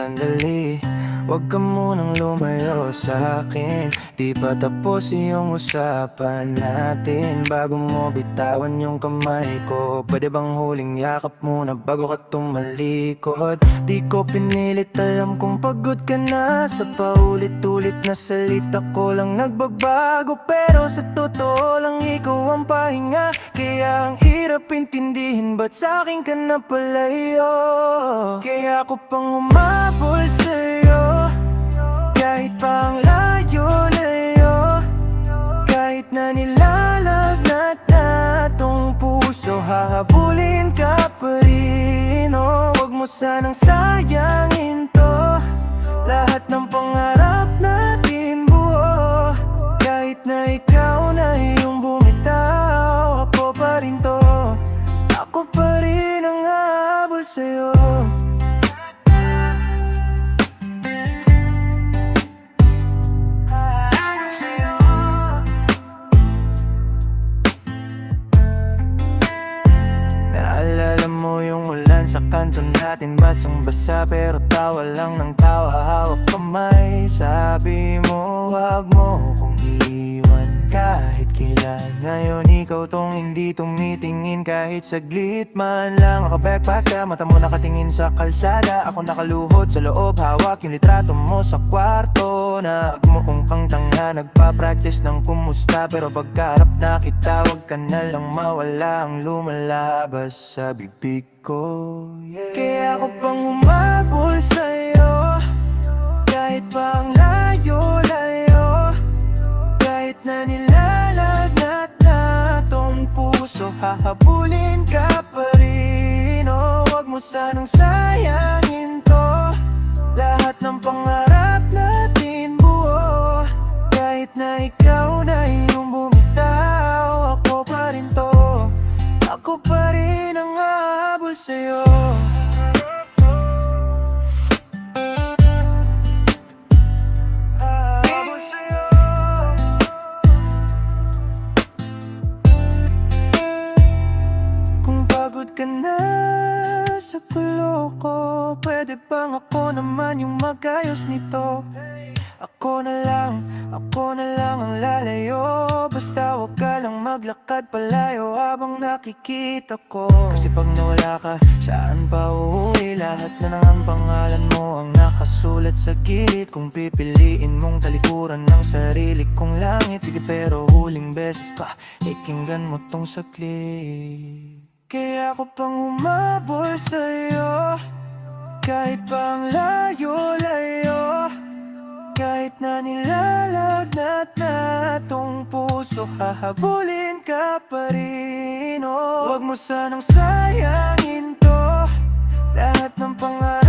sandali. Huwag ka munang lumayo sa'kin, di pa tapos yung usapan natin. Bago mo bitawan yung kamay ko, pwede bang huling yakap muna bago ka tumalikod? Di ko pinilit, alam kong pagod ka na sa paulit-ulit na salita ko lang nagbabago. Pero sa totoo lang ikaw ang pahinga, kaya ang hirap intindihin ba't sa'kin ka napalayo. Kaya ako pang humabol sa'yo, kahit pa ang layo-layo. Kahit na nilalagnat na tong puso, hahabulin ka pa rin. Oh, huwag mo sanang sayangin to, lahat ng pangarap natin buo. Kahit na ikaw na yung bumitaw, ako pa rin to, ako pa rin ang hahabol sa'yo. Naalala mo yung ulan sa kanto natin, basang-basa pero tawa lang ng tawa, hawak kamay. Sabi mo wag mo kong iiwan kahit kailan. Ngayon ikaw tong hindi tumitingin kahit saglit man lang. Naka-backpack ka, mata mo nakatingin sa kalsada, ako nakaluhod sa loob, hawak yung litrato mo sa kwarto. Nagmukhang kang tanga, nagpa-practice ng kumusta, pero pagkarap na kita, wag ka na lang mawala ang lumalabas sa bibig ko, yeah. Kaya ako pang humabol sa'yo, kahit pa ang layo-layo. Kahit na nilalagnat na tong puso, hahabulin ka pa rin. Oh, wag mo sanang sayangin to, lahat ng pangarap natin buo. Kahit na ikaw na yung bumitaw, ako pa rin to, ako pa rin ang hahabol sa'yo. Hahabol sa'yo. Kung pagod ka na sa gulo ko, pwede bang ako naman yung magayos nito? Ako na lang ang lalayo, basta wag ka lang maglakad palayo habang nakikita ko. Kasi pag nawala ka, saan pa uuwi? Lahat na ng ang pangalan mo ang nakasulat sa gilid. Kung pipiliin mong talikuran ng sarili kong langit, sige pero huling beses pa, ikinggan mo tong saglit. Kaya ako pang humabol sa'yo, kahit pa ang layo-layo. Kahit na nilalagnat na tong puso, hahabulin ka pa rin. Oh, wag mo sanang sayangin to, lahat ng pangarap